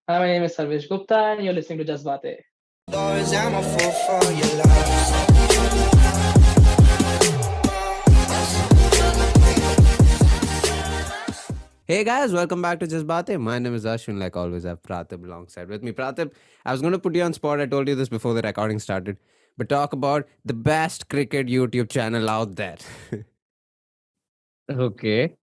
Hi, my name is Sarvesh Gupta, and you're listening to Just Baate. I'm a fool for your love. Hey guys, welcome back to Just Baate. My name is Aswin. Like always, I have Praatibh alongside with me. Praatibh, I was going to put you on spot. I told you this before the recording started. But talk about the best cricket YouTube channel out there. Okay.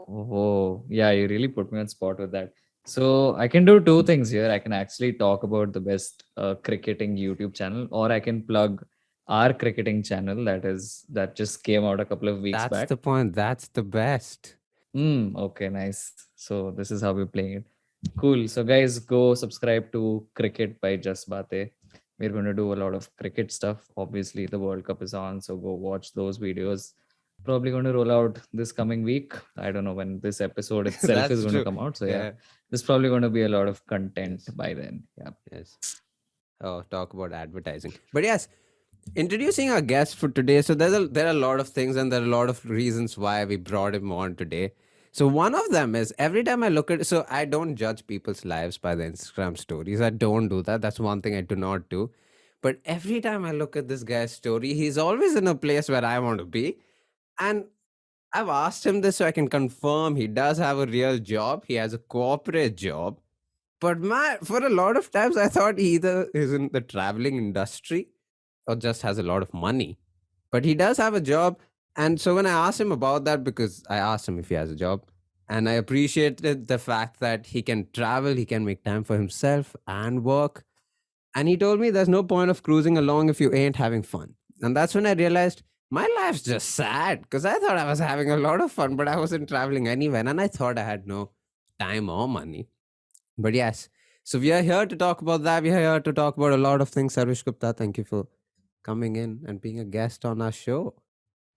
Oh, yeah, you really put me on spot with that. So I can do two things here. I can actually talk about the best cricketing YouTube channel, or I can plug our cricketing channel that just came out a couple of weeks That's back. the point. That's the best. Okay, nice. So this is how we're playing it. Cool. So guys, go subscribe to Cricket by Just Bate. We're going to do a lot of cricket stuff. Obviously, the World Cup is on, so go watch those videos. Probably going to roll out this coming week. I don't know when this episode itself That's is going to true. come out. So yeah, Yeah. there's probably going to be a lot of content Yes. by then. Yeah. Yes. Oh, talk about advertising. But yes, introducing our guest for today. So there are a lot of things and there are a lot of reasons why we brought him on today. So one of them is every time I look at, so I don't judge people's lives by the Instagram stories. I don't do that. That's one thing I do not do. But every time I look at this guy's story, he's always in a place where I want to be. And I've asked him this so I can confirm he does have a real job. He has a corporate job. But for a lot of times, I thought he either is in the traveling industry or just has a lot of money. But he does have a job. And so when I asked him about that, because I asked him if he has a job, and I appreciated the fact that he can travel, he can make time for himself and work. And he told me there's no point of cruising along if you ain't having fun. And that's when I realized my life's just sad because I thought I was having a lot of fun, but I wasn't traveling anywhere. And I thought I had no time or money. But yes, so we are here to talk about that. We are here to talk about a lot of things. Sarvesh Gupta, thank you for coming in and being a guest on our show.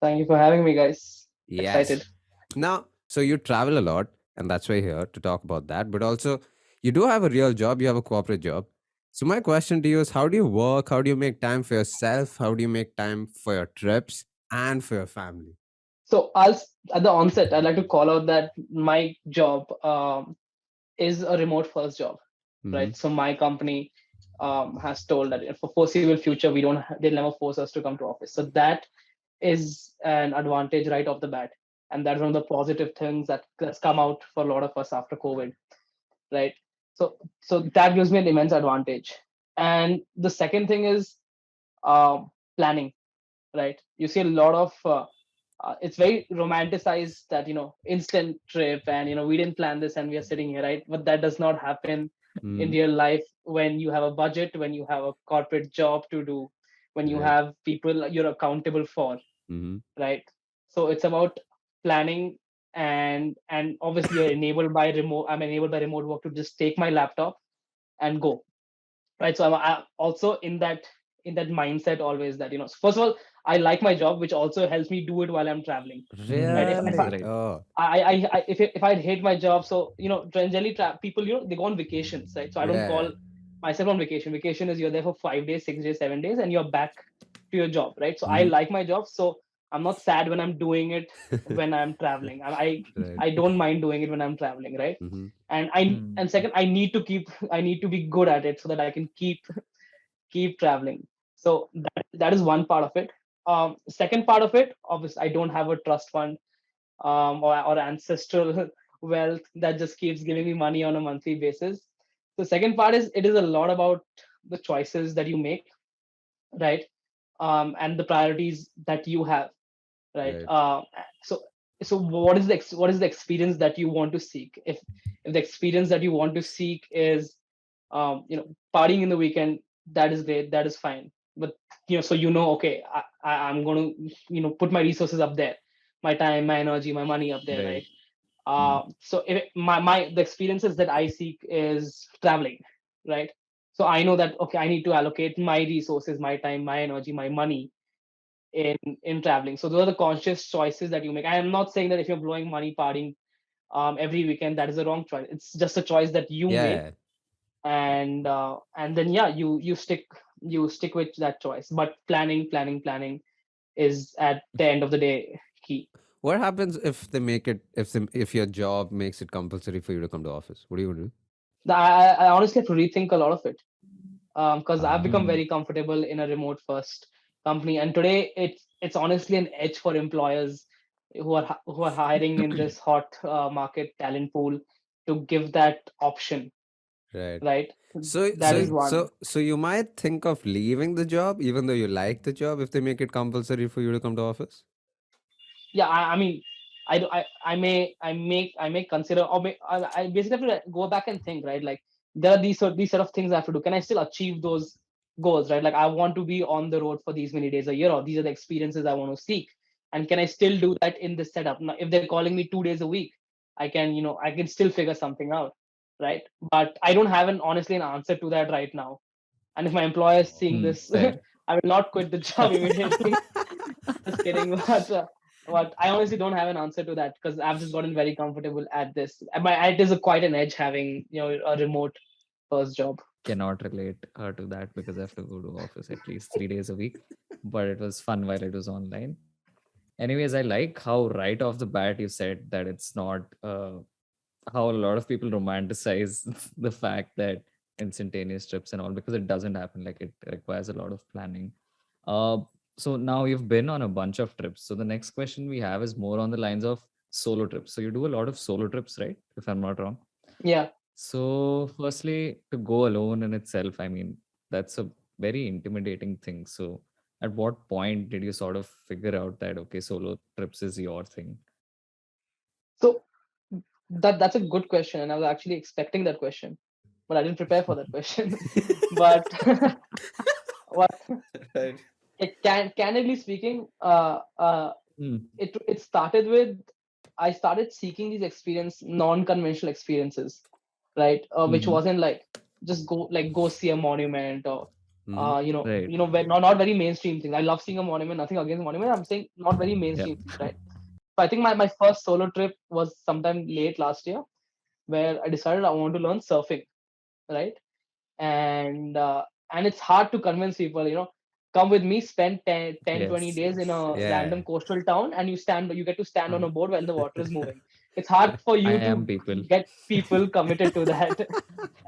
Thank you for having me, guys. Yes. Excited. Now, so you travel a lot, and that's why you're here to talk about that. But also, you do have a real job, you have a corporate job. So, my question to you is how do you work? How do you make time for yourself? How do you make time for your trips and for your family? So, at the onset, I'd like to call out that my job is a remote first job, Mm-hmm. right? So, my company has told that for foreseeable future, they'll never force us to come to office. So, that is an advantage right off the bat. And that's one of the positive things that's come out for a lot of us after COVID, right? So that gives me an immense advantage. And the second thing is planning, right? You see a lot of it's very romanticized that instant trip, and we didn't plan this and we are sitting here, right? But that does not happen in Mm-hmm. real life when you have a budget, when you have a corporate job to do, when you Right. have people you're accountable for, Mm-hmm. right? So it's about planning, and obviously you're enabled by remote. I'm enabled by remote work to just take my laptop and go, right? So I'm also in that mindset always that first of all, I like my job, which also helps me do it while I'm traveling, right? if, if That's I Really? great. Oh, if I hate my job, so generally people they go on vacations, right? So I don't yeah. call myself on vacation is you're there for 5 days, 6 days, 7 days, and you're back to your job, right? So I Mm-hmm. like my job, so I'm not sad when I'm doing it when I'm traveling. Right. I don't mind doing it when I'm traveling, right? Mm-hmm. And second, I need to be good at it so that I can keep traveling. So that is one part of it. Second part of it, obviously, I don't have a trust fund or ancestral wealth that just keeps giving me money on a monthly basis. The second part is it is a lot about the choices that you make, right? And the priorities that you have, right? Right. So so what is the experience that you want to seek? If the experience that you want to seek is partying in the weekend, that is great, that is fine. But so okay, I'm going to put my resources up there, my time, my energy, my money up there, Right. right? So if the experiences that I seek is traveling, right? So I know that okay, I need to allocate my resources, my time, my energy, my money in traveling. So those are the conscious choices that you make. I am not saying that if you're blowing money partying every weekend, that is a wrong choice. It's just a choice that you make, Yeah. and then yeah, you stick with that choice. But planning is at the end of the day key. What happens if they make it if your job makes it compulsory for you to come to office? What are you gonna do? I honestly have to rethink a lot of it, because I've become Hmm. very comfortable in a remote first company, and today it's honestly an edge for employers who are hiring in this hot market talent pool to give that option, Right. right? So That so is Hmm. one. so you might think of leaving the job even though you like the job if they make it compulsory for you to come to office. Yeah, I mean, I may consider, or I basically have to go back and think, right? Like there are these sort of things I have to do. Can I still achieve those goals, right? Like I want to be on the road for these many days a year, or these are the experiences I want to seek, and can I still do that in this setup? Now, if they're calling me 2 days a week, I can still figure something out, right? But I don't have honestly an answer to that right now. And if my employer is seeing this, Fair. I will not quit the job immediately. Just kidding, but I honestly don't have an answer to that because I've just gotten very comfortable at this. It is quite an edge having a remote first job. Cannot relate to that because I have to go to office at least 3 days a week. But it was fun while it was online. Anyways, I like how right off the bat you said that it's not how a lot of people romanticize the fact that instantaneous trips and all, because it doesn't happen. Like it requires a lot of planning. Uh, so now you've been on a bunch of trips. So the next question we have is more on the lines of solo trips. So you do a lot of solo trips, right? If I'm not wrong. Yeah. So, firstly, to go alone in itself, I mean, that's a very intimidating thing. So, at what point did you sort of figure out that, okay, solo trips is your thing? So that's a good question, and I was actually expecting that question, but I didn't prepare for that question. But what Right. candidly speaking, Hmm. it started with I started seeking these non-conventional experiences, right? Which Mm-hmm. wasn't like just go see a monument or Mm-hmm. Right. not very mainstream things. I love seeing a monument, nothing against monument. I'm saying not very Yeah. mainstream things, right? So I think my first solo trip was sometime late last year where I decided I want to learn surfing, right? and uh, and it's hard to convince people, come with me, spend 10, 20 Yes. days in Yes. a Yes. Yeah. random coastal town, and you get to stand on Uh, a board while the water is moving. It's hard for I you am to people. get people committed to that.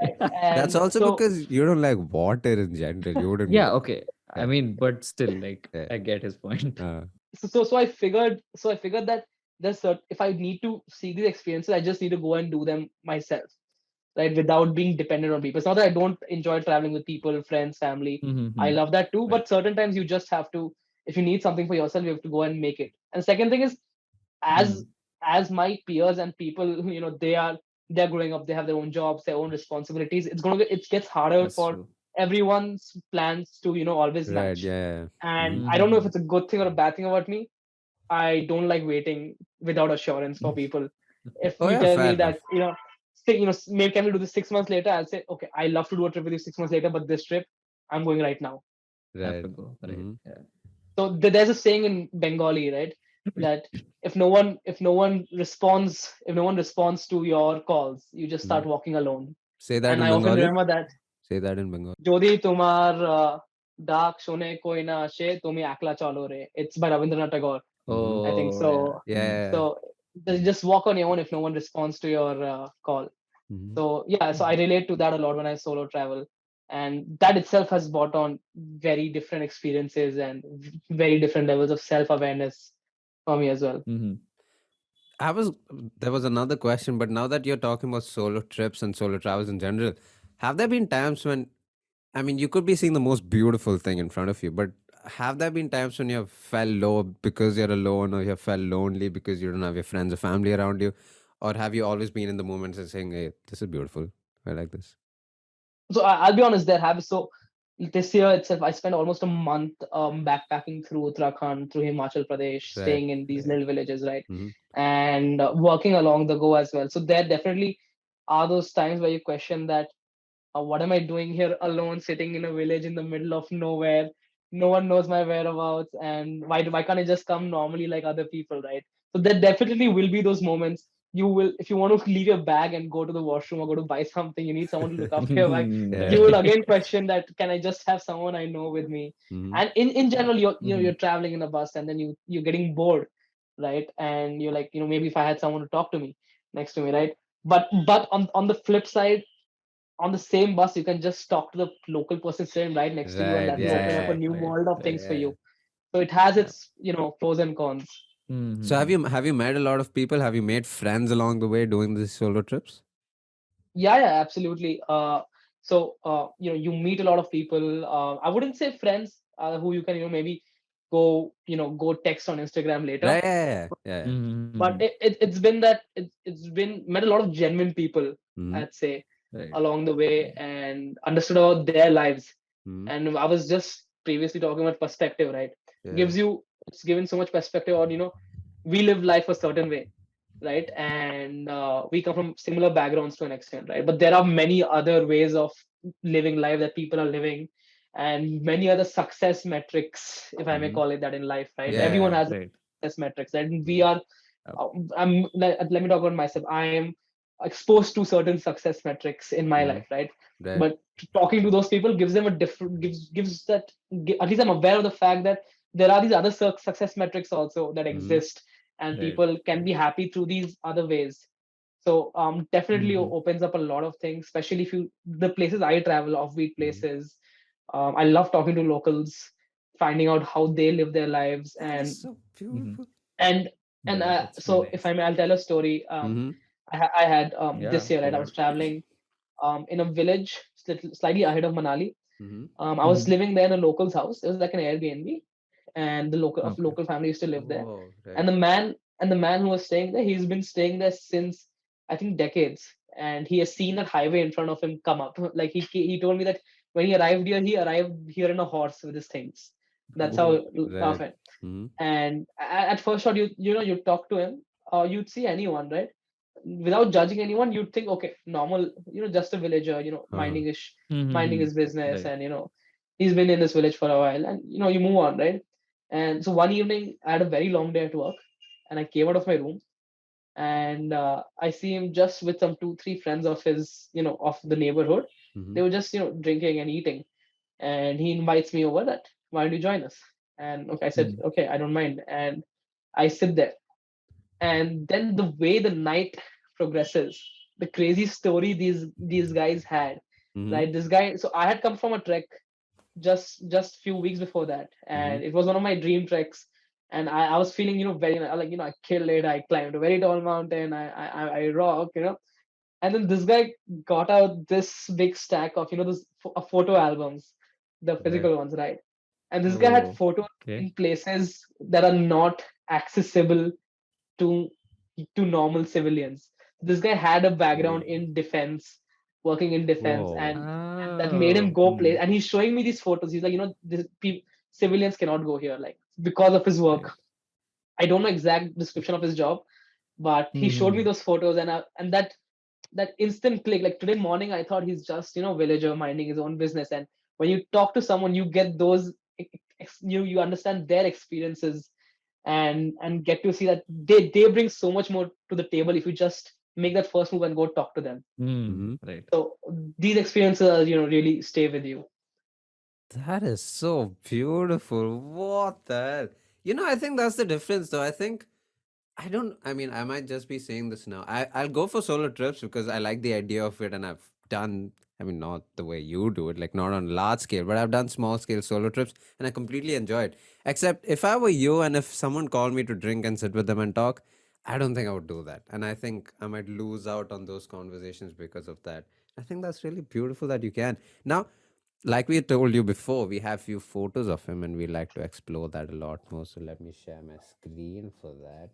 Right? That's And also so because you don't like water in general. You wouldn't. Yeah. Okay. I Yeah. mean, but still, like, Yeah. I get his point. so I figured that if I need to see these experiences, I just need to go and do them myself, right? Without being dependent on people. It's not that I don't enjoy traveling with people, friends, family. I Mm-hmm. love that too. Right. But certain times you just have to, if you need something for yourself, you have to go and make it. And second thing is, as Mm. as my peers and people, they're growing up, they have their own jobs, their own responsibilities. It gets harder That's for true. everyone's plans to, always Right. match. Yeah. And Mm-hmm. I don't know if Mm-hmm. it's a good thing or a bad thing about me. I don't like waiting without assurance for people. If Oh you yeah. tell Fair me that, enough. maybe can we do this 6 months later? I'll say, okay, I love to do a trip with you 6 months later, but this trip, I'm going right now. Have Right. to go. Right. Mm-hmm. Yeah. So there's a saying in Bengali, right? That if no one responds to your calls, you just Mm-hmm. start walking alone. Say that And in I often Bengali. remember that. Say that in Bengali. Jodi tomar ডাক শোনে koi na আসে তুমি একলা চলো রে. It's by Rabindranath Tagore, Mm-hmm. I think Oh, so. yeah. Mm. So Yeah. just walk on your own if no one responds to your call. Mm-hmm. So yeah, so I relate to that a lot when I solo travel, and that itself has brought on very different experiences and very different levels of self awareness for me as well. Mm-hmm. I was There was another question, but now that you're talking about solo trips and solo travels in general, have there been times when, I mean, you could be seeing the most beautiful thing in front of you, but have there been times when you have felt low because you're alone, or you have felt lonely because you don't have your friends or family around you? Or have you always been in the moments and saying, hey, this is beautiful. I like this. So I'll be honest, there have so this year itself, I spent almost a month backpacking through Uttarakhand, through Himachal Pradesh, Right. staying in these little villages, right, Mm-hmm. and working along the go as well. So there definitely are those times where you question that, what am I doing here alone, sitting in a village in the middle of nowhere? No one knows my whereabouts, and why can't I just come normally like other people, right? So there definitely will be those moments. You will, if you want to leave your bag and go to the washroom or go to buy something, you need someone to look after your bag. You will Yeah. Right. again question that, can I just have someone I know with me? Mm-hmm. And in general, Mhm. you're traveling in a bus, and then you're getting bored, right? And you're like, maybe if I had someone to talk to me next to me, right? But on the flip side, on the same bus, you can just talk to the local person sitting right next to you, and Right. that will open up a Yeah. new Right. world of things Right. for Yeah. you. So it has Yeah. its, pros and cons. So have Mm-hmm. you met a lot of people? Have you made friends along the way doing these solo trips? Yeah, absolutely. You meet a lot of people. I wouldn't say friends who you can, maybe go text on Instagram later. Right. Yeah. Mm-hmm. But it's been that it's been met a lot of genuine people, Mm-hmm. I'd say, Right. along the way, and understood about their lives. Mm-hmm. And I was just previously talking about perspective, right? Yeah. It's given so much perspective on, we live life a certain way, right? And we come from similar backgrounds to an extent, right? But there are many other ways of living life that people are living, and many other success metrics, if I may Mm-hmm. call it that, in life, right? Everyone Yeah. has Right. success metrics, right? And we Mm-hmm. are let me talk about myself. I am exposed to certain success metrics in my Mm-hmm. life, right? Right. But talking to those people gives them a different gives that at least I'm aware of the fact that there are these other success metrics also that Mm-hmm. exist, and Right. people can be happy through these other ways. So definitely Mm-hmm. opens up a lot of things, especially if you the places I travel, offbeat Mm-hmm. places. I love talking to locals, finding out how they live their lives, That is so Mm-hmm. beautiful. and Yeah, that's really so if nice. I may, I'll tell a story. Mm-hmm. I had Yeah, this year, go right? I ahead. was traveling in a village slightly ahead of Manali. Mm-hmm. I was Mm-hmm. living there in a local's house. It was like an Airbnb, and the Okay. local family used to live there. Oh, And right. the man who was staying there, he's been staying there since, I think, decades, and he has seen that highway in front of him come up. Like he told me that when he arrived here in a horse with his things. That's Okay. how Right. tough it. Mm-hmm. And at first shot, you talk to him, or you'd see anyone, right? Without judging anyone, you'd think, okay, normal, just a villager, Uh-huh. minding Mm-hmm. his business, Right. and he's been in this village for a while, and you move on, right? And so one evening, I had a very long day at work, and I came out of my room, and I see him just with some two, three friends of his, of the neighborhood. Mm-hmm. They were just, drinking and eating, and he invites me over that, why don't you join us? And okay, I said, Mm-hmm. okay, I don't mind, and I sit there. And then the way the night progresses, the crazy story these guys had, Mm-hmm. right? This guy, so I had come from a trek just few weeks before that, Mm-hmm. and it was one of my dream treks. And I was feeling, very like, I killed it. I climbed a very tall mountain. I rock, and then this guy got out this big stack of, this photo albums, the Right. physical ones, right? And this guy had Oh, photos okay. in places that are not accessible to normal civilians. This guy had a background Okay. in defense, working in defense, Whoa. and that made him Oh. go Mm. play. And he's showing me these photos. He's like, civilians cannot go here, like, because of his Right. work. I don't know exact description of his job, but he showed me Mm-hmm. those photos, and that instant click. Like today morning, I thought he's just, villager minding his own business. And when you talk to someone, you get those, you understand their experiences, and get to see that they bring so much more to the table if you just make that first move and go talk to them. Mm. Mm-hmm. Right. So these experiences, really stay with you. That is so beautiful. What the hell? I think that's the difference, though. I mean, I might just be saying this now. I'll go for solo trips because I like the idea of it, and I've done, I mean, not the way you do it, like not on large scale, but I've done small scale solo trips, and I completely enjoy it. Except if I were you and if someone called me to drink and sit with them and talk, I don't think I would do that. And I think I might lose out on those conversations because of that. I think that's really beautiful that you can. Now, like we told you before, we have few photos of him and we like to explore that a lot more. So let me share my screen for that.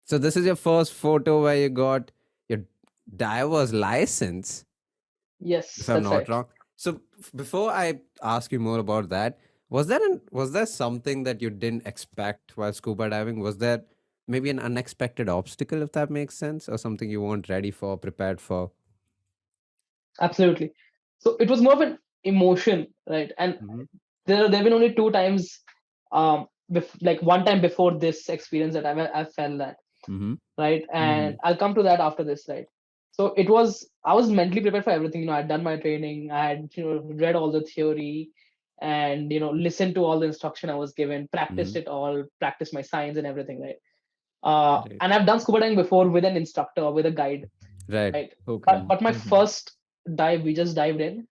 So this is your first photo where you got your diver's license, if Yes, I'm that's not right. wrong. So before I ask you more about that, was there something that you didn't expect while scuba diving? Was there maybe an unexpected obstacle, if that makes sense, or something you weren't ready for, prepared for? Absolutely. So it was more of an emotion, right? And Mm-hmm. there've been only two times, like one time before this experience that I felt that, Mm-hmm. right? Mm-hmm. And I'll come to that after this, right? So I was mentally prepared for everything. I'd done my training, I had, read all the theory, and listened to all the instruction I was given, Mm-hmm. practiced it all, practiced my science and everything, right? Right. And I've done scuba diving before with an instructor or with a guide, Right. right? Okay. But my Mm-hmm. dive, we just dived in,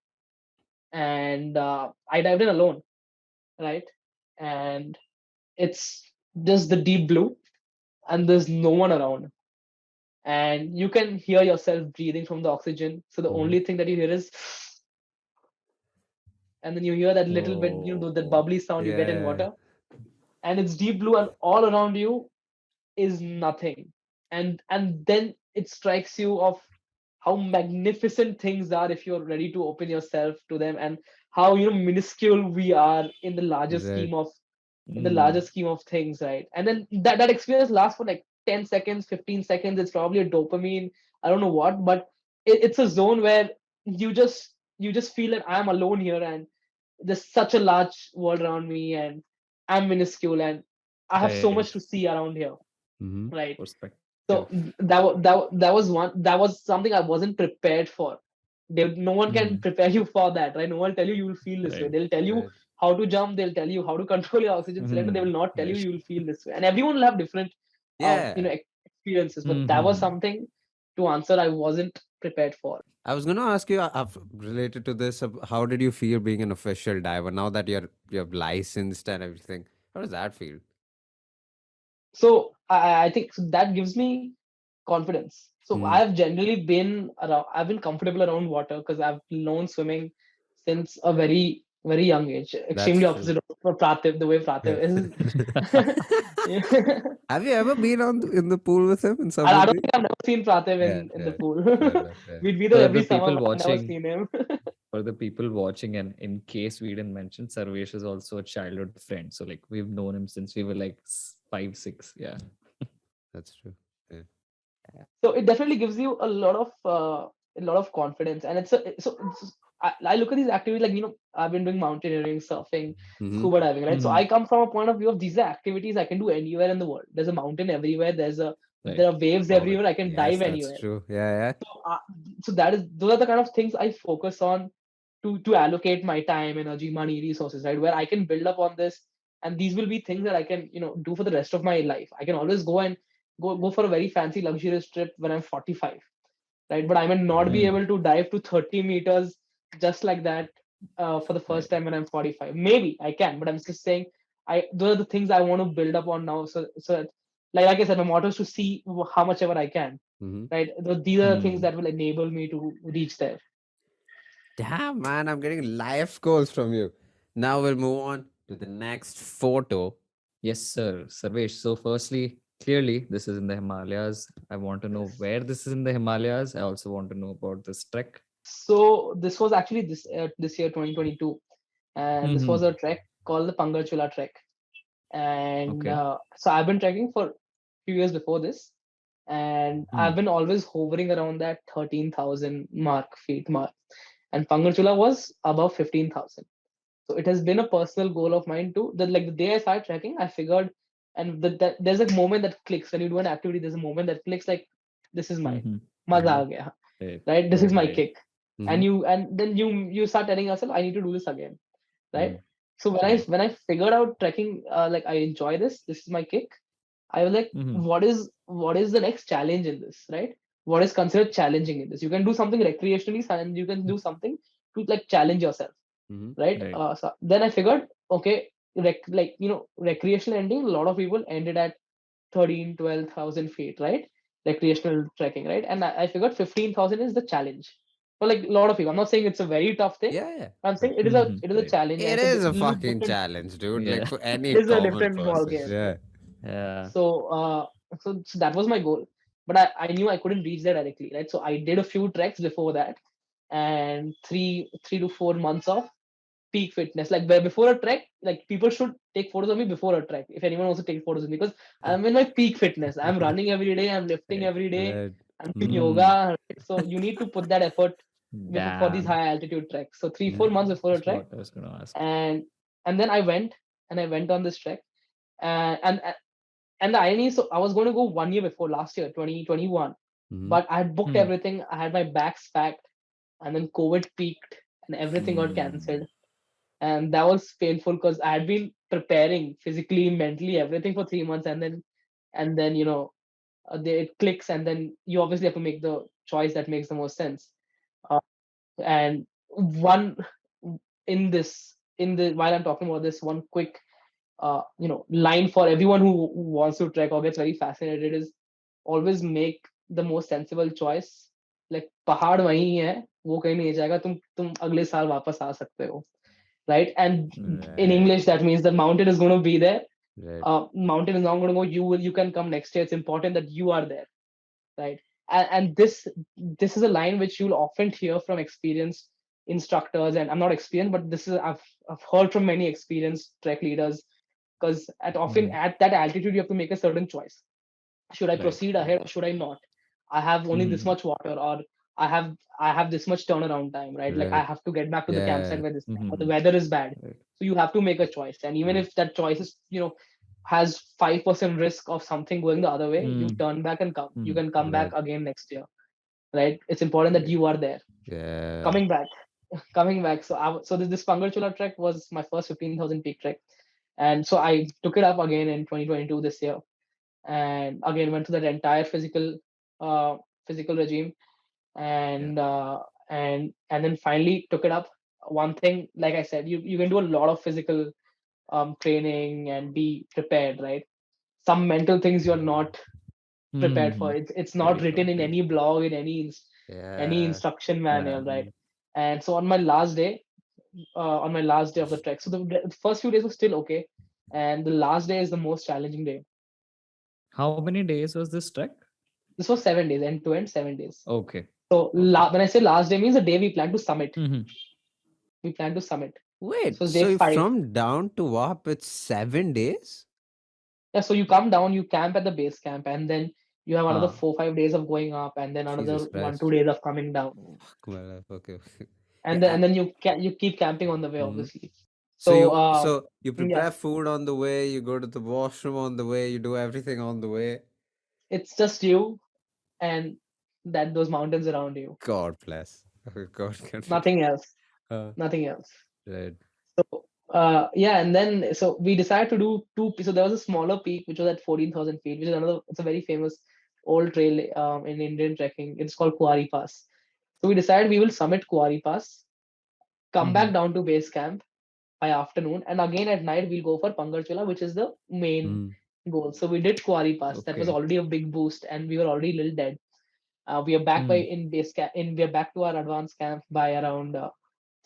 and I dived in alone, right? And it's just the deep blue, and there's no one around, and you can hear yourself breathing from the oxygen. So the Mhm. only thing that you hear is, and then you hear that little bit, that Whoa. bubbly sound you get in Yeah. water, and it's deep blue, and all around you is nothing. And then it strikes you of how magnificent things are if you're ready to open yourself to them, and how minuscule we are in the larger Right. scheme of Mm. things, right? And then that experience lasts for like 10 seconds, 15 seconds. It's probably a dopamine, I don't know what, but it's a zone where you just feel that I'm alone here, and there's such a large world around me, and I'm minuscule, and I have so Right. much to see around here, Hmm. right? So Perspective. that was something I wasn't prepared for. No one can Mm. prepare you for that, right? No one will tell you will feel this way. Right. They'll tell you Right. how to jump. They'll tell you how to control your oxygen cylinder. They will Mm. not tell you Right. you will feel this way. And everyone will have different, Yeah. experiences. But that was Mm-hmm. something, to answer, I wasn't prepared for. I was gonna ask you, related to this, how did you feel being an official diver now that you're licensed and everything? How does that feel? So I think so that gives me confidence. So Mm. I've generally been around. I've been comfortable around water because I've known swimming since a very very young age. That's Extremely true. opposite of Praatibh, the way Yeah. Praatibh is. Yeah. Have you ever been in the pool with him in I don't Samudri? think I've never seen Praatibh Yeah, in the yeah. pool. Fair enough. Yeah. We'd be there For every the summer, people but I've never watching, seen him. for the people watching, and in case we didn't mention, Sarvesh is also a childhood friend. So like we've known him since we were like 5, 6. Yeah. That's true. Yeah. So it definitely gives you a lot of confidence, and I look at these activities like, I've been doing mountaineering, surfing, Mm-hmm. scuba diving, right? So Mm-hmm. I come from a point of view of these are activities I can do anywhere in the world. There's a mountain everywhere. Right. There are waves Oh, everywhere. I can yes, dive that's anywhere. true. Yeah, So those are the kind of things I focus on to allocate my time, energy, money, resources, right? Where I can build up on this, and these will be things that I can do for the rest of my life. I can always go for a very fancy luxurious trip when I'm 45, right? But I may not be yeah. Mm. able to dive to 30 meters just like that for the Right. first time when I'm 45. Maybe I can, but I'm just saying, I those are the things I want to build up on now. So that, like I said, my motto is to see how much ever I can, Mm-hmm. right? These are the things Mm. that will enable me to reach there. Damn, man, I'm getting life goals from you. Now we'll move on to the next photo. Yes, sir. Sarvesh. So firstly, clearly this is in the Himalayas. I want to know Yes. where this is in the Himalayas. I also want to know about this trek. So this was actually this year 2022, and this was Mm-hmm. a trek called the Pangarchula trek. And Okay. so I've been trekking for a few years before this, and I've Mm. been always hovering around that 13,000 feet mark, and Pangarchula was above 15,000. So it has been a personal goal of mine too. That like the day I started trekking, I figured, and that there's a moment that clicks when you do an activity. There's a moment that clicks like, this is mine, Mm-hmm. maza Mm-hmm. aa gaya, Right. right? This is Right. my Right. kick, Mm-hmm. and then you start telling yourself, I need to do this again, right? Mm. So Right. when I figured out trekking, like I enjoy this. This is my kick. I was like, Mm-hmm. what is the next challenge in this, right? What is considered challenging in this? You can do something recreationally, and you can do something to like challenge yourself, Mm-hmm. right? Right. So then I figured, okay, recreational ending. A lot of people ended at 12,000 feet, right? Recreational trekking, right? And I figured 15,000 is the challenge for like a lot of people. I'm not saying it's a very tough thing. Yeah, yeah. I'm saying But Mm-hmm. it is a Right. challenge, and it it's a is a little fucking different. challenge, dude. Like Yeah. for any It is a common different ball person. game. Yeah. Yeah. So, so that was my goal, but I knew I couldn't reach there directly, right? So I did a few treks before that, and 3 to 4 months of peak fitness. Like where before a trek, like people should take photos of me before a trek. If anyone wants to take photos of me, because I'm in my peak fitness. I'm running every day. I'm lifting Right. every day. Right. I'm doing Mm-hmm. yoga. Mm. Right? So you need to put that effort before for these Damn. high altitude treks. So three Mm-hmm. four months before a That's trek, what I was gonna ask. and then I went on this trek, and and the irony is, so I was going to go 1 year before last year, 2021, Mm-hmm. but I had booked Hmm. everything. I had my bags packed, and then COVID peaked, and everything got Hmm. cancelled. And that was painful because I had been preparing physically, mentally, everything for 3 months, and then it clicks, and then you obviously have to make the choice that makes the most sense. Uh, And one in this in the while I'm talking about this, one quick line for everyone who wants to trek or gets very fascinated is always make the most sensible choice. Like पहाड़ वही है, वो कहीं नहीं जाएगा, तुम अगले साल वापस आ सकते हो, right? And in Right. English that means the mountain is going to be there. Right. Mountain is not going to go, you can come next year. It's important that you are there, right? And this is a line which you'll often hear from experienced instructors, and I'm not experienced, but this is I've heard from many experienced trek leaders, because often Mhm. at that altitude you have to make a certain choice. Should I Right. proceed ahead or should I not? I have only this Mhm. much water, or I have this much turnaround time, right? Like I Right. have to get back to the campsite Yeah. by this time, or the Mhm. weather is bad. Right. So you have to make a choice. And even Mm. if that choice is, has 5% risk of something going the other way, you Mm. turn back and come. You Mm. can come back Right. again next year, right? It's important that Right. you are there. Yeah. Coming back, coming back. So this Pangalchula trek was my first 15,000 peak trek, and so I took it up again in 2022 this year, and again went through that entire uh, physical regime, Yeah. and then finally took it up. One thing, like I said, you can do a lot of physical training and be prepared, right? Some mental things you're not prepared for. Mhm. It's not Very written in complete. any blog, in any Yeah. instruction Yeah. manual, right? Mm. And so on my last day of the trek, so the first few days were still okay, and the last day is the most challenging day. How many days was this trek? This was 7 days, end to end 7 days. Okay. So Okay. when I say last day means the day we plan to summit. Mhm. We plan to summit. So Wait, it's day so 5. from down to WAP, it's 7 days? Yeah, so you come down, you camp at the base camp, and then you have another Huh. 4 5 days of going up, and then Jesus another one two Christ. days of coming down, Fuck my life. Okay. and Yeah. then you keep camping on the way, Mhm. obviously. So So you yeah, prepare food on the way, you go to the washroom on the way, you do everything on the way. it's just you and that those mountains around you. God bless. Okay, God can. Nothing else. Uh, Nothing else. right. So yeah, and then so we decided to do two. So there was a smaller peak which was at 14,000 feet, which is another. It's a very famous old trail in Indian trekking. It's called Kuari Pass. So we decided we will summit Kuari Pass, come back Mhm. down to base camp by afternoon, and again at night we'll go for Pangarchula, which is the main Mm. goal. So we did Kuari Pass. That was Okay. already a big boost, and we were already a little dead. We are back by Mm. in base camp. We are back to our advanced camp by around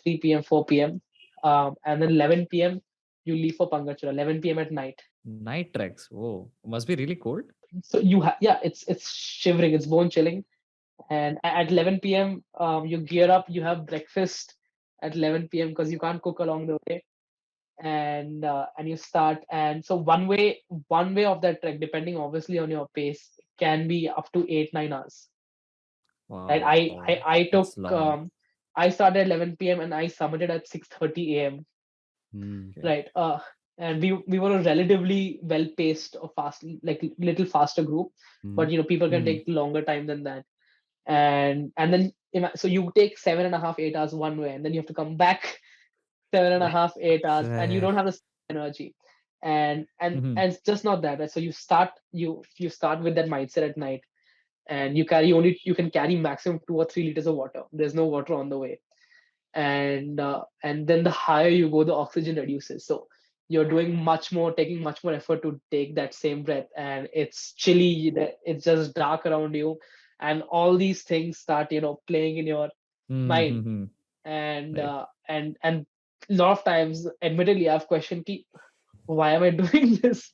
3 p.m., 4 p.m. And then 11 p.m. you leave for Pangarchula. 11 p.m. at night. Night treks. Whoa. Must be really cold. So yeah, it's shivering, it's bone chilling. And at 11 p.m. You gear up, you have breakfast at 11 p.m. because you can't cook along the way, and you start. And so one way of that trek, depending obviously on your pace, can be up to 8 9 hours. Right? Wow. I That's took long. I started at 11 p.m. and I summited at 6:30 a.m. Mm. Okay. Right. And we were a relatively well paced or fast, like little faster group, but Mm. people can Mhm. take longer time than that. And then so you take 7.5 8 hours one way, and then you have to come back 7.5 8 hours, and you Right. don't have the same energy. And Mhm. it's just not that. Right? So you start with that mindset at night, and you can carry maximum 2 or 3 liters of water. There's no water on the way, and then the higher you go, the oxygen reduces. So you're taking much more effort to take that same breath, and it's chilly. It's just dark around you, and all these things start playing in your mind. Mhm. And Right. and a lot of times, admittedly, I've questioned, "Ki, why am I doing this?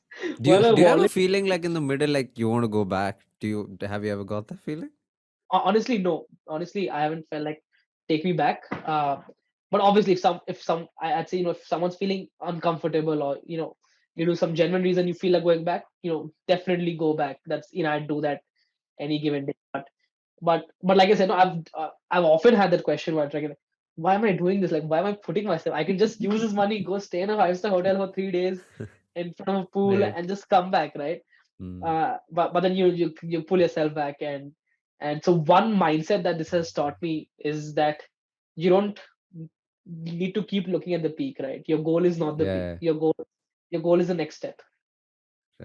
Do Why you am I do you have a volunteering?" feeling like in the middle, like you want to go back? Have you ever got that feeling? Honestly, no. Honestly, I haven't felt like take me back. But obviously, I'd say if someone's feeling uncomfortable, or you do some genuine reason you feel like going back, definitely go back. That's I'd do that any given day. But like I said, no, I've often had that question where I'm like, why am I doing this? Like, why am I putting myself? I can just use this money, go stay in a 5-star hotel for 3 days in front of a pool, Right. and just come back, right? Mm. But then you pull yourself back, and so one mindset that this has taught me is that you don't need to keep looking at the peak, right? Your goal is not the peak. Yeah. Your goal is the next step.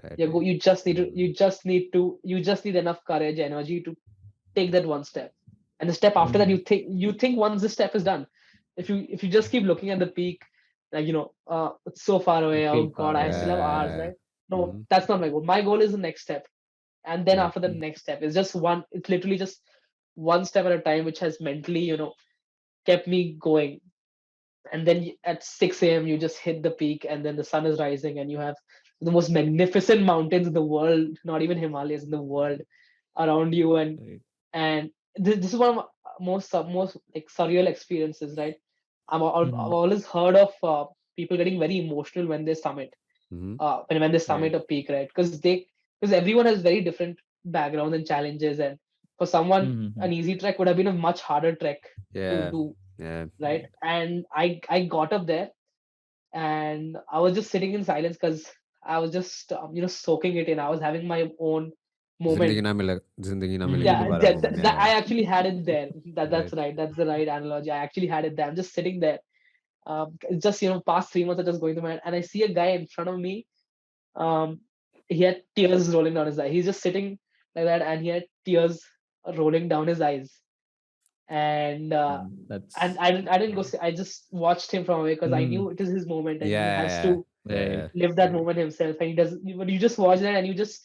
Right. Your goal, you Mm. just need enough courage, energy to take that one step. And the step after that, Mhm. you think once the step is done, if you just keep looking at the peak, like it's so far You away, oh feel god, far I still have away. hours, Yeah. right? No, Mhm. that's not my goal. My goal is the next step, and then Yeah. after the next step is just one. It's literally just one step at a time, which has mentally kept me going. And then at 6 a.m. you just hit the peak, and then the sun is rising, and you have the most magnificent mountains in the world, not even Himalayas, in the world around you. and Right. and this is one of my most like surreal experiences, right? I've Mhm. always heard of people getting very emotional when they summit, Mhm. when they Right. summit a peak, right? Because everyone has very different backgrounds and challenges, and for someone Mhm. an easy trek would have been a much harder trek to Yeah. do, Yeah. right? And I got up there, and I was just sitting in silence because I was just soaking it in. I was having my own जिंदगी moment. ना मिले जिंदगी ना मिलेगी Yeah, दोबारा moment. that Yeah. I actually had it there. That's Right. right. That's the right analogy. I actually had it there. I'm just sitting there. It's just past 3 months are just going through my head, and I see a guy in front of me. Um, he had tears rolling down his eye. He's just sitting like that, and he had tears rolling down his eyes. And And I didn't go. See, I just watched him from away because I mm, knew it is his moment, and he has Yeah. to Yeah. right. live that Agree. moment himself. And he does. But you just watch that, and you just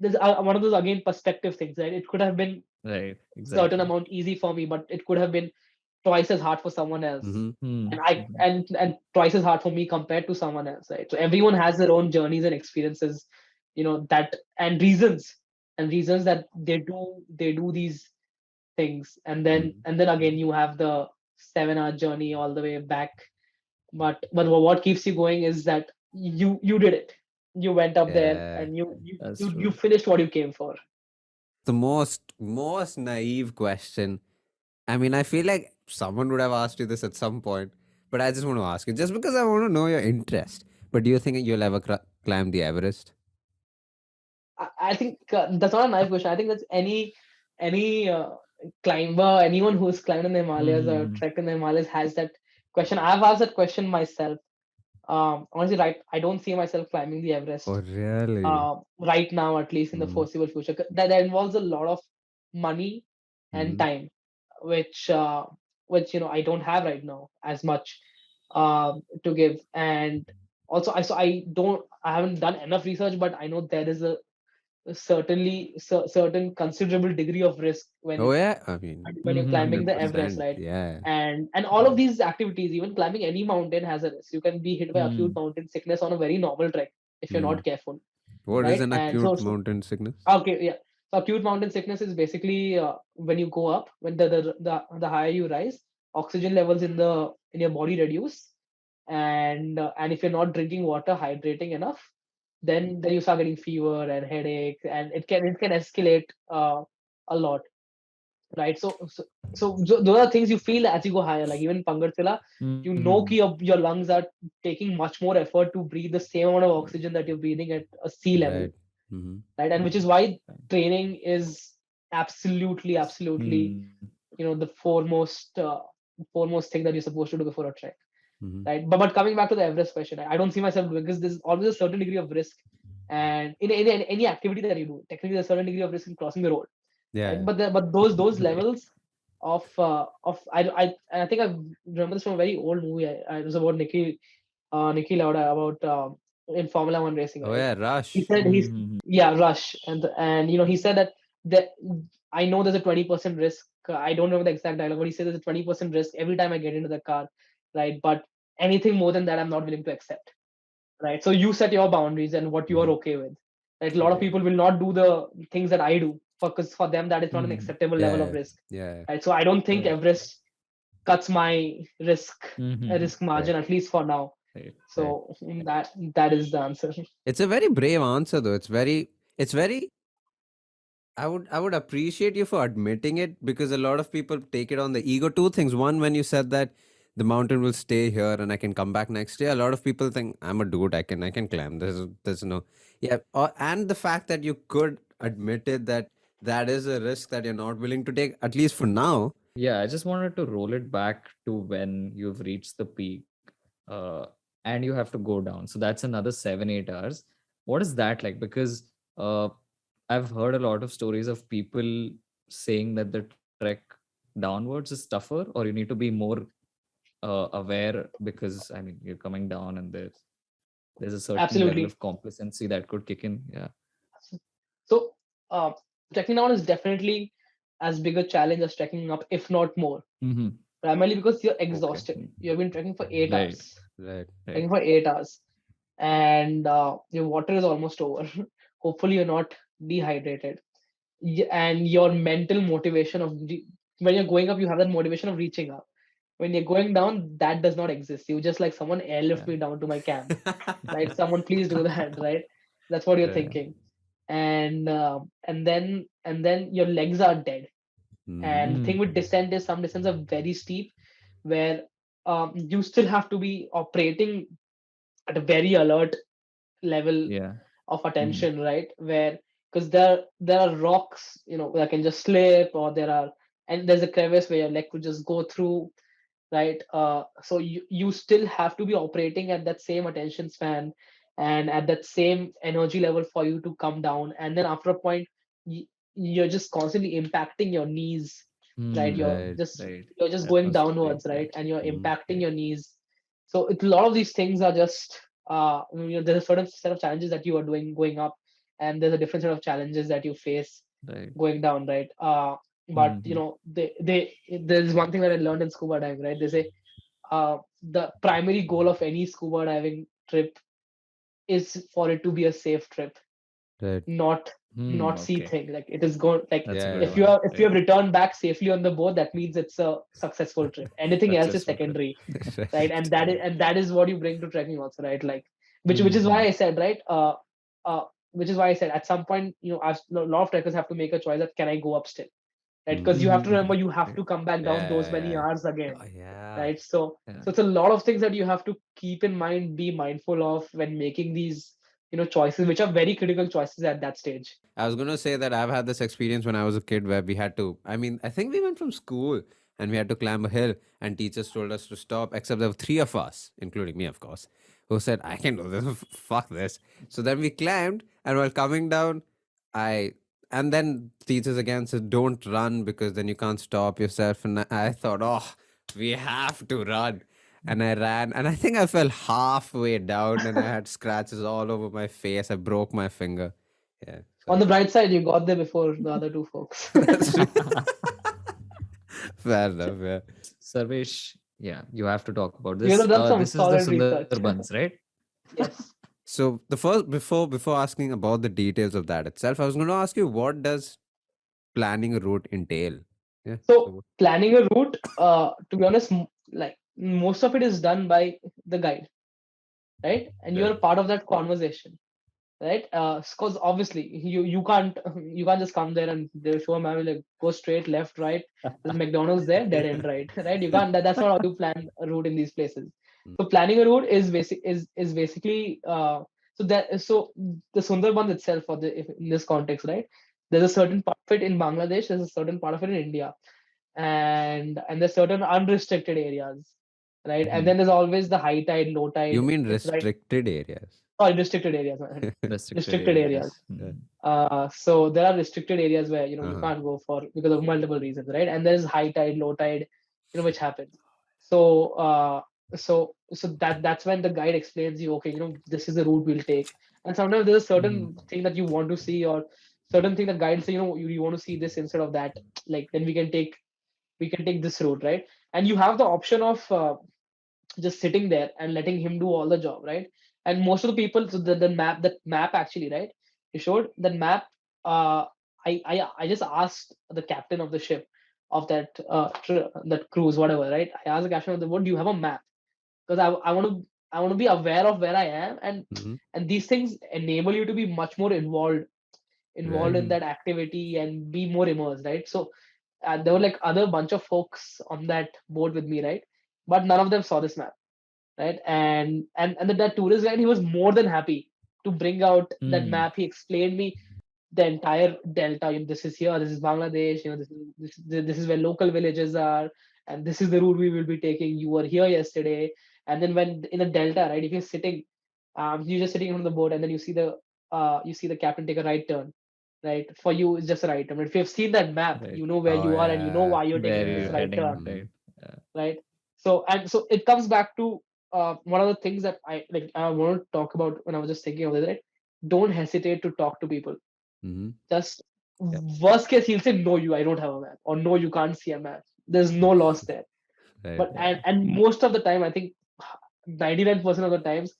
there's one of those again perspective things, right? It could have been Right. certain Exactly. amount easy for me, but it could have been twice as hard for someone else. Mhm. And Mm, I mhm. and twice as hard for me compared to someone else, right? So everyone has their own journeys and experiences, that and reasons that they do these things. And then Mhm. and then again you have the 7 hour journey all the way back. But what keeps you going is that you did it. You went up there Yeah. and That's you true. finished what you came for. The most naive question. I mean, I feel like someone would have asked you this at some point, but I just want to ask you, just because I want to know your interest. But do you think you'll ever climb the Everest? I think that's not a naive question. I think that's any climber, anyone who's climbed in the Himalayas or Mhm. trekked in the Himalayas has that question. I've asked that question myself. Honestly, right, I don't see myself climbing the Oh, Everest really? right now, at least in the Mm. foreseeable future. That involves a lot of money and Mm. time, which I don't have right now as much to give. And also, I haven't done enough research, but I know there is a certain considerable degree of risk Oh, yeah. I mean, when you're climbing the Everest, 100%. right? Yeah. And all of these activities, even climbing any mountain, has a risk. You can be hit by acute Mm, mountain sickness on a very normal trek if you're Mm. not careful, What is right? an And acute mountain sickness? okay, yeah. So acute mountain sickness is basically when you go up, when the higher you rise, oxygen levels in your body reduce, and if you're not drinking water, hydrating enough, then you start getting fever and headache, and it can escalate a lot, right? So those are things you feel as you go higher. Like even in Pangartila, mhm. your lungs are taking much more effort to breathe the same amount of oxygen that you're breathing at a sea level, Right. Mm-hmm. right? And which is why training is absolutely Mm, the foremost thing that you're supposed to do before a trek, Mm-hmm. right? But coming back to the Everest question, I don't see myself, because there's always a certain degree of risk, and in any activity that you do, technically there's a certain degree of risk in crossing the road, right? Yeah. But those right. levels of I think I remember this from a very old movie. It was about Niki Lauda, about in Formula One racing, Oh, right? yeah. He Rush. said he's Mhm. Yeah, Rush, and he said that I know there's a 20% risk. I don't remember the exact dialogue, but he said there's a 20% risk every time I get into the car, right? But anything more than that, I'm not willing to accept, right? So you set your boundaries and what you are Mm-hmm. okay with. Right? A lot of Right. people will not do the things that I do because for them that is not an Mhm. acceptable level of Yeah. risk, Yeah. right? So I don't think Right. Everest cuts my Mhm. risk margin, Right. at least for now. Right. Right. So that is the answer. It's a very brave answer, though. It's very. I would appreciate you for admitting it, because a lot of people take it on the ego. Two things. One, when you said that the mountain will stay here and I can come back next year, a lot of people think I'm a dude. I can climb. There's no, yeah. And the fact that you could admit it, that is a risk that you're not willing to take, at least for now. Yeah, I just wanted to roll it back to when you've reached the peak, uh, and you have to go down. So that's another 7, 8 hours. What is that like? Because uh, I've heard a lot of stories of people saying that the trek downwards is tougher, or you need to be more aware, because I mean you're coming down and there's a certain level Absolutely. of complacency that could kick in. Yeah. So uh, trekking down is definitely as big a challenge as trekking up, if not more. Mm-hmm. Primarily because you're Okay. exhausted. You have been trekking for 8 hours. Right. Right. Trekking Right. for 8 hours, and your water is almost over. Hopefully, you're not dehydrated. And your mental motivation of when you're going up, you have that motivation of reaching up. When you're going down, that does not exist. You just like someone airlift Yeah. me down to my camp, right? Someone please do that, right? That's what you're Yeah. thinking. And then your legs are dead. Mhm. And the thing with Mm. descent is some descents are very steep, where you still have to be operating at a very alert level Yeah. of Mm. attention, right? Where because there are rocks, that can just slip, or and there's a crevice where your leg could just go through, right? So you still have to be operating at that same attention span and at that same energy level for you to come down. And then after a point, you're just constantly impacting your knees, right? Mm. Right. Right. You're just That going must be downwards, right? great. And you're Mhm. impacting your knees. So a lot of these things are just there's a certain set of challenges that you are doing going up, and there's a different set of challenges that you face Right. going down, right? But Mm-hmm. there's one thing that I learned in scuba diving, right? They say the primary goal of any scuba diving trip is for it to be a safe trip, Right. not Mm. not see Okay. thing. Like it is going like That's a Yeah. good Yeah. if you one. have Right. returned back safely on the boat, that means it's a successful trip. Anything else is Successful trip. secondary, right? Right. And that is what you bring to trekking also, right? Like which is Mm-hmm. why I said, right? Which is why I said at some point, a lot of trekkers have to make a choice that can I go up still, right? Because you Mhm. have to Mm-hmm. remember you have Right. to come back down those many Yeah. hours again, Oh, yeah. right? So Yeah. it's a lot of things that you have to keep in mind, be mindful of when making these choices, which are very critical choices at that stage. I was gonna say that I've had this experience when I was a kid where we had to. I mean, I think we went from school and we had to climb a hill, and teachers told us to stop. Except there were three of us, including me, of course, who said, "I can do this. Fuck this." So then we climbed, and while coming down, I and then teachers again said, "Don't run because then you can't stop yourself." And I thought, "Oh, we have to run." And I ran, and I think I fell halfway down, and I had scratches all over my face. I broke my finger. Yeah. On So the bright side, you got there before the other two folks. that's true. Fair enough. Yeah. Sarvesh, yeah, you have to talk about You this. have done some This is the solid research. Sundarbans, right? Yes. So the first before asking about the details of that itself, I was going to ask you, what does planning a route entail? Yeah. So So planning a route, to be honest, like most of it is done by the guide, right? And you're right. a part of that conversation, right? Because obviously you can't you can't just come there and they show a map like go straight, left, right. There's McDonald's there, dead end, right? Right? You can't. That's not how you plan a route in these places. Mm. So planning a route is basically so the Sundarbans itself for in this context, right? There's a certain part of it in Bangladesh. There's a certain part of it in India, and there's certain unrestricted areas, right? And Mm-hmm. then there's always the high tide, low You tide. mean It's right. restricted areas? Sorry, restricted areas. Restricted Restricted areas. areas. Yeah. So there are restricted areas where you Uh-huh. can't go for because of multiple reasons, right? And there's high tide, low tide, which happens. So that's when the guide explains you, okay, this is the route we'll take. And sometimes there's a Mm-hmm. certain thing that you want to see, or certain thing that guides say, you want to see this instead of that. Like then we can take this route, right? And you have the option of just sitting there and letting him do all the job, right? And most of the people, so the map actually, right? You showed that map. Uh, I just asked the captain of the ship of that cruise, whatever, right? I asked the captain of the boat, do you have a map? Because I want to be aware of where I am, and Hmm. and these things enable you to be much more involved Right. in Mm-hmm. that activity and be more immersed, right? So there were like other bunch of folks on that boat with me, right? But none of them saw this map, right? And that tourist guide, he was more than happy to bring out that Mm. map. He explained me the entire delta. This is here, this is Bangladesh. This is where local villages are, and this is the route we will be taking. You were here yesterday, and then when in the delta, right? If you're just sitting on the boat, and then you see the captain take a right turn, right? For you, it's just a right turn. If you've seen that map, Right. you know where Oh you are and you know yeah. why you're Where taking this you're right heading, turn, right? Mhm. Yeah. right? So it comes back to one of the things that I want to talk about when I was just thinking of this, right? Don't hesitate to talk to people. Mhm. Just Yep. worst case, he'll say, no, I don't have a map, or no, you can't see a map. There's no loss there. Right. But Yeah. and most of the time, I think 99% of the times,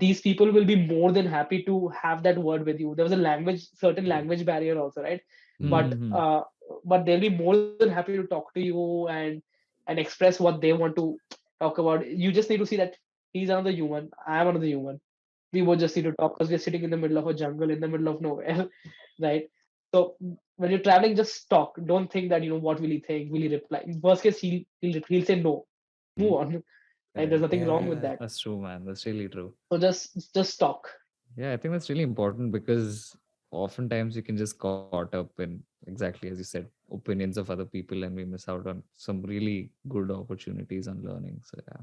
these people will be more than happy to have that word with you. There was a certain language barrier also, right? Mhm. But Mm-hmm. they'll be more than happy to talk to you and express what they want to talk about. You just need to see that he's another human, I am another human. We both just need to talk because we're sitting in the middle of a jungle, in the middle of nowhere, right? So when you're traveling, just talk. Don't think that what will he think? Will he reply? In worst case, he'll say no. Move Mhm. on. Like there's Right. nothing wrong with Yeah. that. That's true, man. That's really true. So just talk. Yeah, I think that's really important because oftentimes you can just caught up in exactly as you said, opinions of other people, and we miss out on some really good opportunities on learning. So yeah.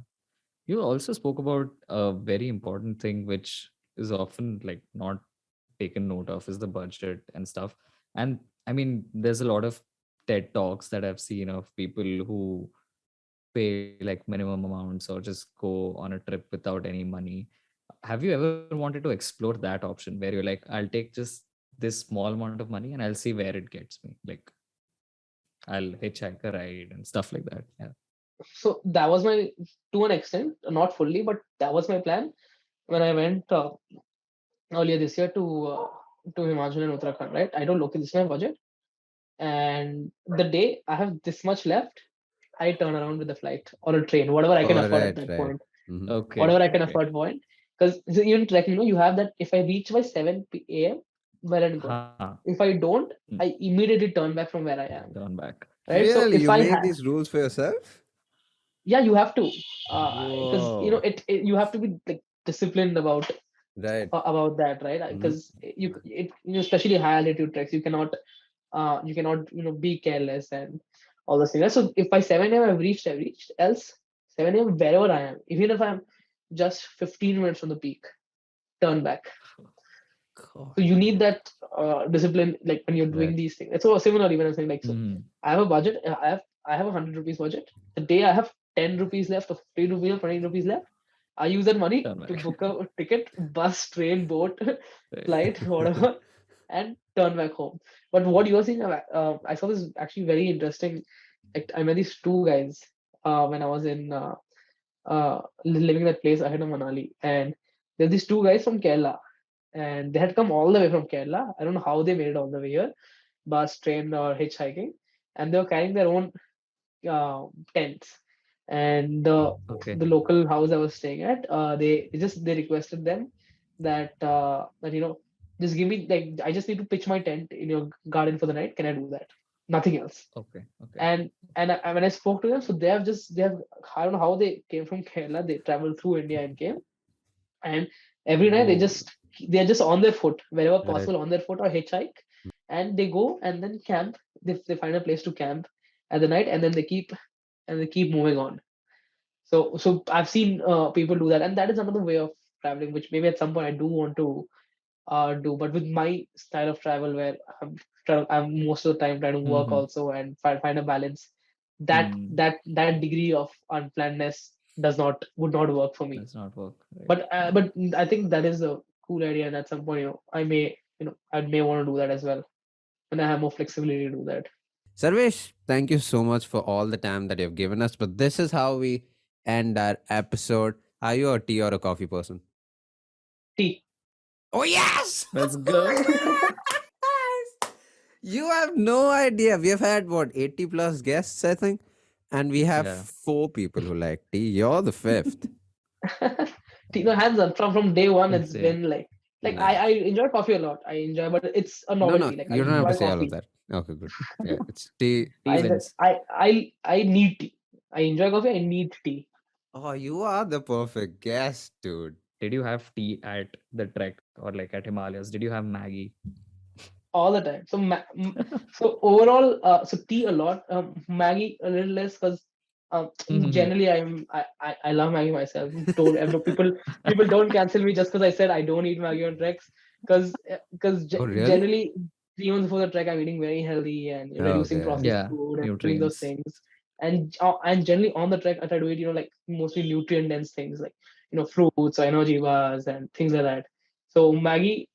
You also spoke about a very important thing which is often like not taken note of is the budget and stuff. And I mean, there's a lot of TED talks that I've seen of people who pay like minimum amounts or just go on a trip without any money. Have you ever wanted to explore that option where you're like, I'll take just this small amount of money and I'll see where it gets me? Like, I'll hitchhike a ride and stuff like that. Yeah. So that was my, to an extent, not fully, but that was my plan when I went earlier this year to Himachal and Uttarakhand. Right? I don't look at this is my budget, and the day I have this much left, I turn around with the flight or a train, whatever I can Oh afford at right. that Right. point. Mhm. Whatever Okay. I can Okay. afford point. Because even like you have that if I reach by 7 a.m., well and good. Huh. If I don't, Hmm. I immediately turn back from where I am. Turn back. Right. So Really, if you I made have, these rules for yourself? yeah, you have to, because Whoa. you have to be like disciplined Right. about that, right? Mhm. Because especially high altitude treks, you cannot be careless and all those things. Right? So if by 7 a.m. I've reached. Else 7 a.m. wherever I am, even if I'm just 15 minutes from the peak, turn back. God. So you need that discipline, like when you're doing Right. these things. So similarly, when I'm saying like, so Hmm. I have a budget. I have 100 rupees budget. The day I have 10 rupees left, or 15 rupees, or 20 rupees left, I use that money Turn to back. book a ticket, bus, train, boat, Right. flight, whatever, and turn back home. But what you were saying, I saw this actually very interesting. Like I met these two guys when I was in living in that place ahead of Manali, and there's these two guys from Kerala, and they had come all the way from Kerala. I don't know how they made it all the way here, bus, train, or hitchhiking, and they were carrying their own uh, tents. And Okay. the local house I was staying at, they requested them that just give me, like, I just need to pitch my tent in your garden for the night. Can I do that? Nothing else. Okay. Okay. And when I spoke to them, so they have I don't know how they came from Kerala. They traveled through India and came, and every night Whoa. they're just on their foot wherever Right. possible, on their foot or hitchhike, and they go and then camp. They find a place to camp at the night, and then they keep moving on. So I've seen people do that, and that is another way of traveling, which maybe at some point I do want to do. But with my style of travel, where I'm most of the time trying to work Hmm. also and find a balance, that Hmm. that degree of unplannedness would not work for me. Does not work. Right. But I think that is a cool idea, and at some point, I may want to do that as well, and I have more flexibility to do that. Sarvesh, thank you so much for all the time that you've given us. But this is how we end our episode. Are you a tea or a coffee person? T. Oh yes! Let's go. You have no idea. We have had what 80 plus guests, I think, and we have Yeah. 4 people who like tea. You're the fifth. T. No, hands on, from day one. It's Insane. been like Nah. I enjoy coffee a lot. I enjoy, but it's a No, no, novelty. Like I you don't have to enjoy say all of coffee. that. Okay, good. Yeah, it's tea. Tea wins. I need tea. I enjoy coffee. I need tea Oh, you are the perfect guest, dude. Did you have tea at the trek or like at Himalayas? Did you have Maggie? all the time. So overall, so tea a lot. Maggie a little less because Mhm. generally I love Maggie myself. Told people don't cancel me just because I said I don't eat Maggie on treks because Oh, really? generally 3 months before the trek, I'm eating very healthy and reducing Okay. processed Yeah, food and doing those nutrients. things. And generally on the trek, I try to eat like mostly nutrient dense things like fruits or energy bars and things like that. So Maggie,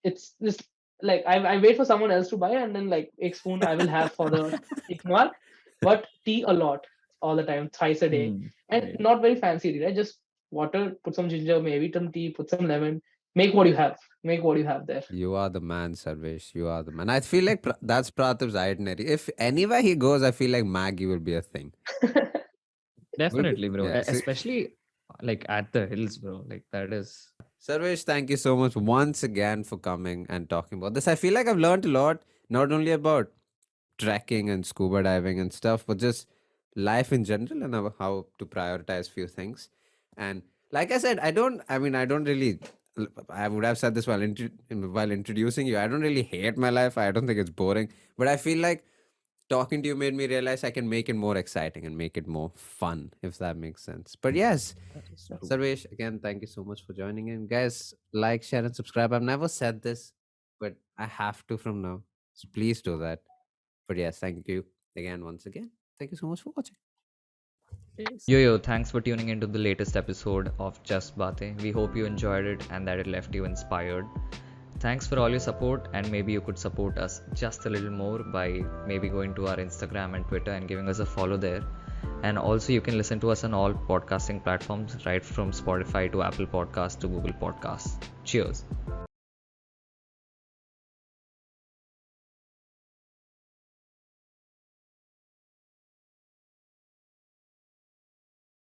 it's just like I wait for someone else to buy and then like egg spoon I will have for the tick mark, but tea a lot all the time, thrice a day, and Right. not very fancy tea, right? Just water, put some ginger, maybe some tea, put some lemon, make what you have, make what you have there. You are the man, Sarvesh. You are the man. I feel like that's Pratib's itinerary. If anywhere he goes, I feel like Maggie will be a thing. Will be, Definitely, bro. yeah. See, Especially like at the hills, bro. Like that is. Sarvesh, thank you so much once again for coming and talking about this. I feel like I've learned a lot, not only about trekking and scuba diving and stuff, but just life in general and how to prioritize few things. And like I said, I don't really, I would have said this while introducing you. I don't really hate my life. I don't think it's boring, but I feel like talking to you made me realize I can make it more exciting and make it more fun, if that makes sense. But yes, That is true. Sarvesh, again, thank you so much for joining in. Guys, like, share, and subscribe. I've never said this, but I have to from now. So please do that. But yes, thank you again, once again. Thank you so much for watching. Yo, thanks for tuning into the latest episode of Just Batein. We hope you enjoyed it and that it left you inspired. Thanks for all your support, and maybe you could support us just a little more by maybe going to our Instagram and Twitter and giving us a follow there. And also, you can listen to us on all podcasting platforms, right from Spotify to Apple Podcasts to Google Podcasts. Cheers.